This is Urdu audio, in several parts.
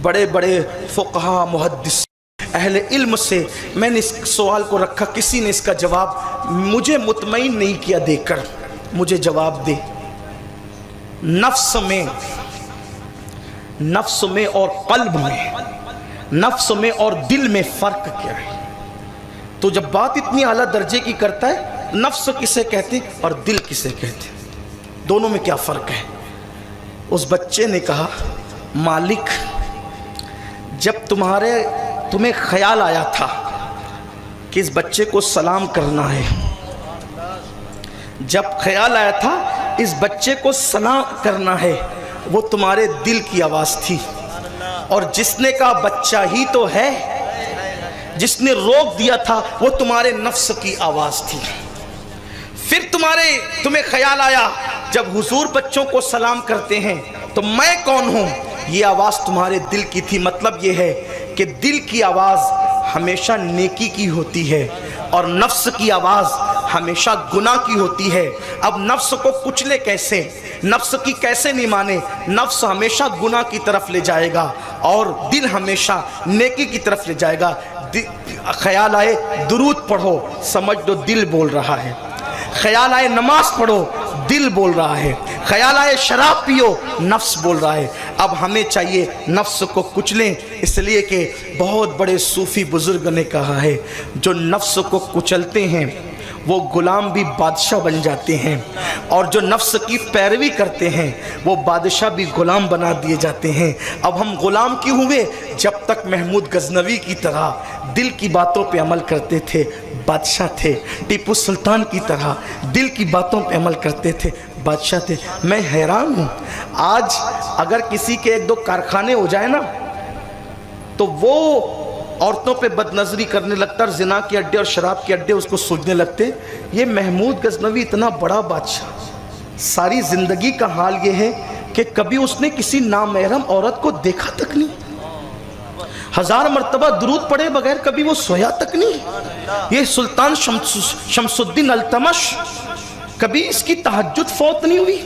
بڑے بڑے فقہا محدث اہل علم سے میں نے اس سوال کو رکھا، کسی نے اس کا جواب مجھے مطمئن نہیں کیا دے کر، مجھے جواب دے نفس میں اور قلب میں، نفس میں اور دل میں فرق کیا ہے؟ تو جب بات اتنی اعلیٰ درجے کی کرتا ہے، نفس کسے کہتے اور دل کسے کہتے، دونوں میں کیا فرق ہے؟ اس بچے نے کہا مالک جب تمہیں خیال آیا تھا کہ اس بچے کو سلام کرنا ہے، جب خیال آیا تھا اس بچے کو سلام کرنا ہے، وہ تمہارے دل کی آواز تھی، اور جس نے کہا بچہ ہی تو ہے، جس نے روک دیا تھا وہ تمہارے نفس کی آواز تھی۔ پھر تمہیں خیال آیا جب حضور بچوں کو سلام کرتے ہیں تو میں کون ہوں، یہ آواز تمہارے دل کی تھی۔ مطلب یہ ہے کہ دل کی آواز ہمیشہ نیکی کی ہوتی ہے اور نفس کی آواز ہمیشہ گناہ کی ہوتی ہے۔ اب نفس کو کچلے کیسے، نفس کی کیسے نہیں مانے؟ نفس ہمیشہ گناہ کی طرف لے جائے گا اور دل ہمیشہ نیکی کی طرف لے جائے گا۔ خیال آئے درود پڑھو، سمجھ دو دل بول رہا ہے۔ خیال آئے نماز پڑھو، دل بول رہا ہے۔ خیال آئے شراب پیو، نفس بول رہا ہے۔ اب ہمیں چاہیے نفس کو کچلیں، اس لیے کہ بہت بڑے صوفی بزرگ نے کہا ہے جو نفس کو کچلتے ہیں وہ غلام بھی بادشاہ بن جاتے ہیں، اور جو نفس کی پیروی کرتے ہیں وہ بادشاہ بھی غلام بنا دیے جاتے ہیں۔ اب ہم غلام کیوں ہوئے؟ جب تک محمود غزنوی کی طرح دل کی باتوں پہ عمل کرتے تھے بادشاہ تھے، ٹیپو سلطان کی طرح دل کی باتوں پہ عمل کرتے تھے بادشاہ تھے۔ میں حیران ہوں آج اگر کسی کے ایک دو کارخانے ہو جائے نا تو وہ عورتوں پہ بد نظری کرنے لگتا اور زنا کے اڈے اور شراب کے اڈے اس کو سوچنے لگتے۔ یہ محمود غزنوی اتنا بڑا بادشاہ، ساری زندگی کا حال یہ ہے کہ کبھی اس نے کسی نامحرم عورت کو دیکھا تک نہیں، 1000 مرتبہ درود پڑھے بغیر کبھی وہ سویا تک نہیں۔ یہ سلطان شمس الدین التمش، کبھی اس کی تہجد فوت نہیں ہوئی،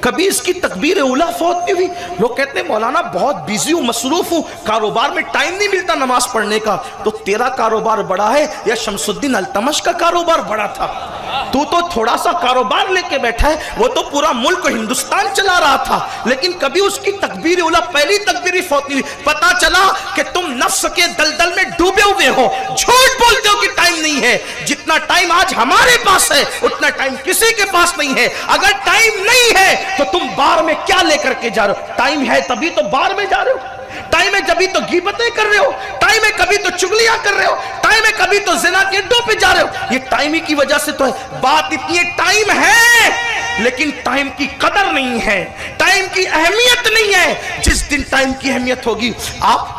کبھی اس کی تکبیر اولیٰ فوت نہیں ہوئی۔ لوگ کہتے ہیں مولانا بہت بیزی ہوں، مصروف ہوں، کاروبار میں ٹائم نہیں ملتا نماز پڑھنے کا۔ تو تیرا کاروبار بڑا ہے یا شمس الدین التمش کا کاروبار بڑا تھا؟ تو تھوڑا سا کاروبار لے کے بیٹھا ہے، وہ تو پورا ملک ہندوستان چلا رہا تھا، لیکن کبھی اس کی تکبیر اولیٰ پہلی تکبیر فوت نہیں ہوئی۔ پتا چلا کہ تم نفس کے دلدل میں ڈوبے ہوئے ہو، جھوٹ بولتے ہو کہ ٹائم نہیں ہے۔ جتنا ٹائم آج ہمارے پاس ہے اتنا ٹائم کسی کے پاس نہیں ہے۔ اگر ٹائم نہیں ہے تو تم بار میں کیا لے کر کے جا رہے ہو؟ ٹائم ہے تبھی تو بار میں جا رہے ہو، ٹائم ہے جبھی تو غیبتیں کر رہے ہو، ٹائم ہے کبھی تو چغلیاں کر رہے ہو، ٹائم ہے کبھی تو زنا کے اڈوں پہ جا رہے ہو۔ یہ ٹائم ہی کی وجہ سے تو ہے۔ بات اتنی ہے ٹائم ہے لیکن ٹائم کی قدر نہیں ہے، ٹائم کی اہمیت نہیں ہے۔ جس دن ٹائم کی اہمیت ہوگی،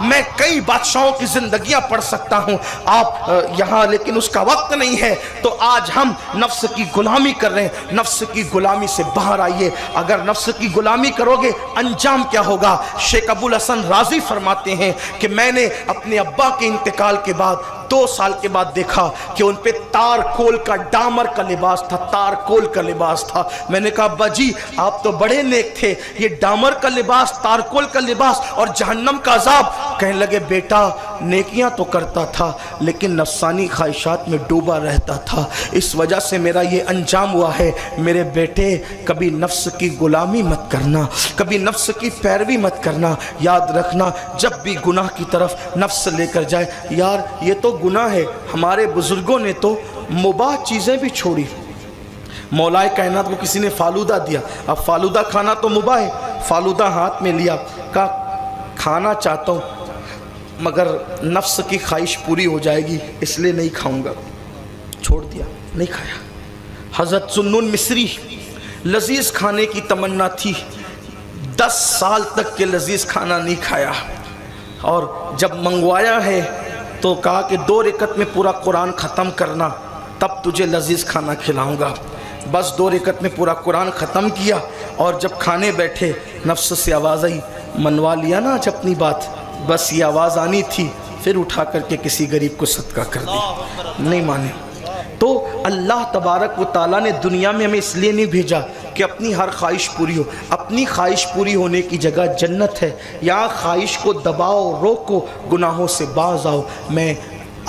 میں کئی بادشاہوں کی زندگیاں پڑھ سکتا ہوں آپ یہاں، لیکن اس کا وقت نہیں ہے۔ تو آج ہم نفس کی غلامی کر رہے ہیں، نفس کی غلامی سے باہر آئیے۔ اگر نفس کی غلامی کرو گے انجام کیا ہوگا؟ شیخ ابو الحسن رازی فرماتے ہیں کہ میں نے اپنے ابا کے انتقال کے بعد 2 سال کے بعد دیکھا کہ ان پہ تار کول کا ڈامر کا لباس تھا، تار کول کا لباس تھا۔ میں نے کہا ابا جی آپ تو بڑے نیک تھے، یہ ڈامر کا لباس، تار کول کا لباس اور جہنم کا عذاب۔ کہنے لگے بیٹا نیکیاں تو کرتا تھا لیکن نفسانی خواہشات میں ڈوبا رہتا تھا، اس وجہ سے میرا یہ انجام ہوا ہے۔ میرے بیٹے کبھی نفس کی غلامی مت کرنا، کبھی نفس کی پیروی مت کرنا۔ یاد رکھنا جب بھی گناہ کی طرف نفس لے کر جائے، یار یہ تو گناہ ہے، ہمارے بزرگوں نے تو مباح چیزیں بھی چھوڑی۔ مولائے کائنات کو کسی نے فالودہ دیا، اب فالودہ کھانا تو مباح ہے، فالودہ ہاتھ میں لیا، کہا کھانا چاہتا ہوں مگر نفس کی خواہش پوری ہو جائے گی اس لیے نہیں کھاؤں گا، چھوڑ دیا، نہیں کھایا۔ حضرت ذوالنون مصری، لذیذ کھانے کی تمنا تھی، 10 سال تک کے لذیذ کھانا نہیں کھایا، اور جب منگوایا ہے تو کہا کہ 2 رکعت میں پورا قرآن ختم کرنا تب تجھے لذیذ کھانا کھلاؤں گا۔ بس 2 رکعت میں پورا قرآن ختم کیا، اور جب کھانے بیٹھے نفس سے آواز آئی، منوا لیا نا آج اپنی بات، بس یہ آواز آنی تھی، پھر اٹھا کر کے کسی غریب کو صدقہ کر دی، نہیں مانے۔ تو اللہ تبارک و تعالیٰ نے دنیا میں ہمیں اس لیے نہیں بھیجا کہ اپنی ہر خواہش پوری ہو. اپنی خواہش پوری ہونے کی جگہ جنت ہے. یہاں خواہش کو دباؤ، روکو، گناہوں سے باز آؤ. میں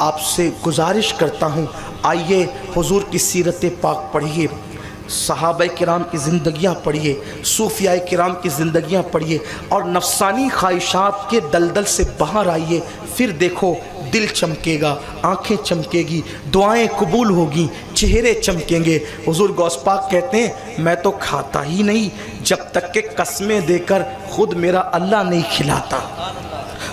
آپ سے گزارش کرتا ہوں، آئیے حضور کی سیرت پاک پڑھیے، صحابہ کرام کی زندگیاں پڑھیے، صوفیاء کرام کی زندگیاں پڑھیے، اور نفسانی خواہشات کے دلدل سے باہر آئیے. پھر دیکھو دل چمکے گا، آنکھیں چمکے گی، دعائیں قبول ہوگی، چہرے چمکیں گے. حضور غوث پاک کہتے ہیں میں تو کھاتا ہی نہیں جب تک کہ قسمیں دے کر خود میرا اللہ نہیں کھلاتا.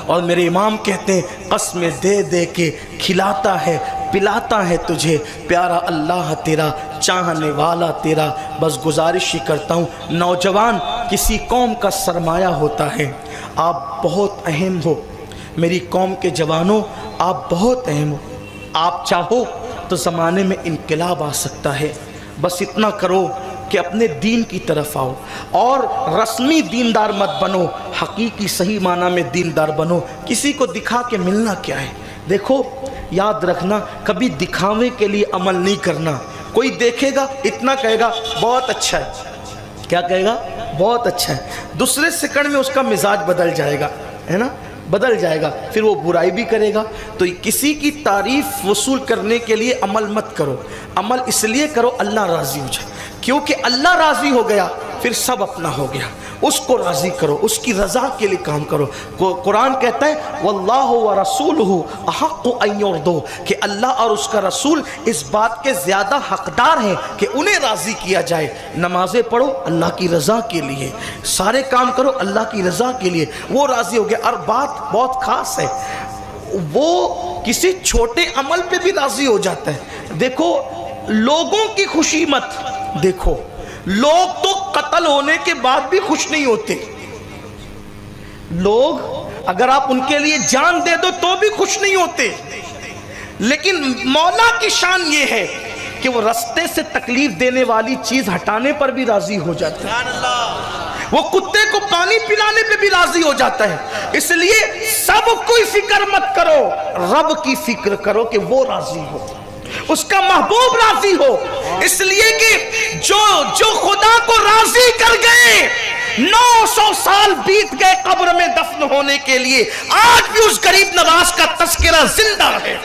اور میرے امام کہتے ہیں قسمیں دے دے کے کھلاتا ہے پلاتا ہے تجھے پیارا اللہ تیرا، چاہنے والا تیرا. بس گزارش ہی کرتا ہوں، نوجوان کسی قوم کا سرمایہ ہوتا ہے. آپ بہت اہم ہو میری قوم کے جوانوں، آپ بہت اہم ہو. آپ چاہو تو زمانے میں انقلاب آ سکتا ہے. بس اتنا کرو کہ اپنے دین کی طرف آؤ، اور رسمی دیندار مت بنو، حقیقی صحیح معنی میں دیندار بنو. کسی کو دکھا کے ملنا کیا ہے؟ دیکھو یاد رکھنا، کبھی دکھاوے کے لیے عمل نہیں کرنا. کوئی دیکھے گا اتنا کہے گا بہت اچھا ہے. کیا کہے گا؟ بہت اچھا ہے. دوسرے سیکنڈ میں اس کا مزاج بدل جائے گا، ہے نا، بدل جائے گا، پھر وہ برائی بھی کرے گا. تو کسی کی تعریف وصول کرنے کے لیے عمل مت کرو. عمل اس لیے کرو اللہ راضی ہو جائے، کیونکہ اللہ راضی ہو گیا پھر سب اپنا ہو گیا. اس کو راضی کرو، اس کی رضا کے لیے کام کرو. قرآن کہتا ہے واللہ ورسولہ احق ان یرضوا، کہ اللہ اور اس کا رسول اس بات کے زیادہ حقدار ہیں کہ انہیں راضی کیا جائے. نمازیں پڑھو اللہ کی رضا کے لیے، سارے کام کرو اللہ کی رضا کے لیے، وہ راضی ہو گیا. اور بات بہت خاص ہے، وہ کسی چھوٹے عمل پہ بھی راضی ہو جاتا ہے. دیکھو لوگوں کی خوشی مت دیکھو، لوگ تو قتل ہونے کے بعد بھی خوش نہیں ہوتے. لوگ اگر آپ ان کے لیے جان دے دو تو بھی خوش نہیں ہوتے. لیکن مولا کی شان یہ ہے کہ وہ رستے سے تکلیف دینے والی چیز ہٹانے پر بھی راضی ہو جاتا ہے. وہ کتے کو پانی پلانے پہ بھی راضی ہو جاتا ہے. اس لیے سب کوئی فکر مت کرو، رب کی فکر کرو کہ وہ راضی ہو، اس کا محبوب راضی ہو. اس لیے کہ جو خدا کو راضی کر گئے 900 سال بیت گئے قبر میں دفن ہونے کے لیے، آج بھی اس غریب نواز کا تذکرہ زندہ ہے.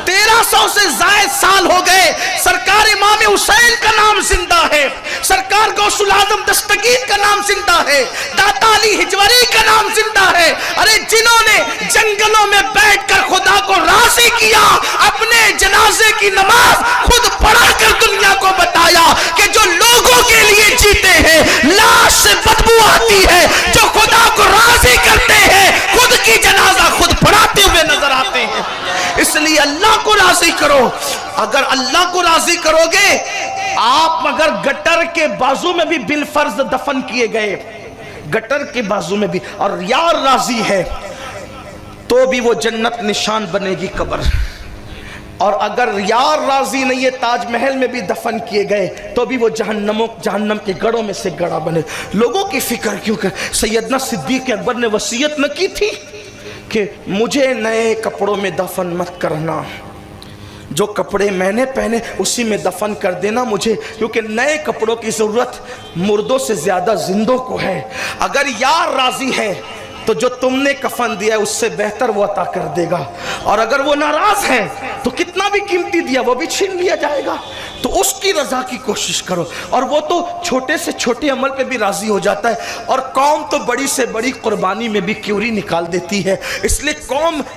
1300 سے زائد سال ہو گئے، سرکار امام حسین کا نام زندہ ہے، سرکار غوث العظم دستگیر کا نام زندہ ہے، داتا علی ہجوری کا نام زندہ ہے. ارے جنہوں نے جنگلوں میں بیٹھ کر خدا کو راضی کیا، اپنے جنازے کی نماز خود پڑھا کر دنیا کو بتایا کہ جو لوگوں کے لیے جیتے ہیں لاش سے بدبو آتی ہے، جو خدا کو راضی کرتے ہیں خود کی جنازہ خود پڑھاتے ہوئے نظر آتے ہیں. اس لیے اللہ کو راضی کرو. اگر اللہ کو راضی کرو گے، آپ اگر گٹر کے بازو میں بھی بالفرض دفن کیے گئے، گٹر کے بازو میں بھی، اور یار راضی ہے تو بھی وہ جنت نشان بنے گی قبر. اور اگر یار راضی نہیں ہے، تاج محل میں بھی دفن کیے گئے تو بھی وہ جہنم کے گڑوں میں سے گڑا بنے. لوگوں کی فکر کیوں کر؟ سیدنا صدیق اکبر نے وصیت نہ کی تھی کہ مجھے نئے کپڑوں میں دفن مت کرنا، جو کپڑے میں نے پہنے اسی میں دفن کر دینا مجھے، کیونکہ نئے کپڑوں کی ضرورت مردوں سے زیادہ زندوں کو ہے. اگر یار راضی ہے تو جو تم نے کفن دیا ہے اس سے بہتر وہ عطا کر دے گا، اور اگر وہ ناراض ہے تو کتنا بھی قیمتی دیا وہ بھی چھین لیا جائے گا. تو اس کی رضا کی کوشش کرو. اور وہ تو چھوٹے سے چھوٹے عمل پہ بھی راضی ہو جاتا ہے، اور قوم تو بڑی سے بڑی قربانی میں بھی کیوری نکال دیتی ہے. اس لیے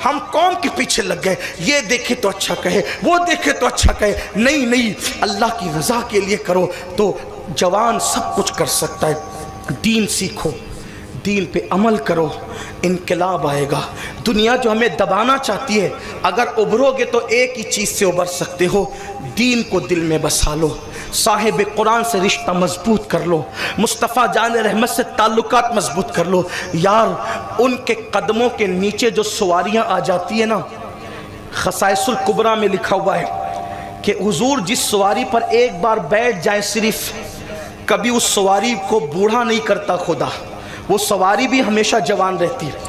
ہم قوم کے پیچھے لگ گئے، یہ دیکھے تو اچھا کہے، وہ دیکھے تو اچھا کہے. نہیں، اللہ کی رضا کے لیے کرو تو جوان سب کچھ کر سکتا ہے. دین سیکھو، دین پہ عمل کرو، انقلاب آئے گا. دنیا جو ہمیں دبانا چاہتی ہے، اگر ابھرو گے تو ایک ہی چیز سے ابھر سکتے ہو، دین کو دل میں بسا لو، صاحب قرآن سے رشتہ مضبوط کر لو، مصطفیٰ جان رحمت سے تعلقات مضبوط کر لو. یار ان کے قدموں کے نیچے جو سواریاں آ جاتی ہیں نا، خصائص الکبریٰ میں لکھا ہوا ہے کہ حضور جس سواری پر ایک بار بیٹھ جائیں صرف، کبھی اس سواری کو بوڑھا نہیں کرتا خدا، وہ سواری بھی ہمیشہ جوان رہتی ہے.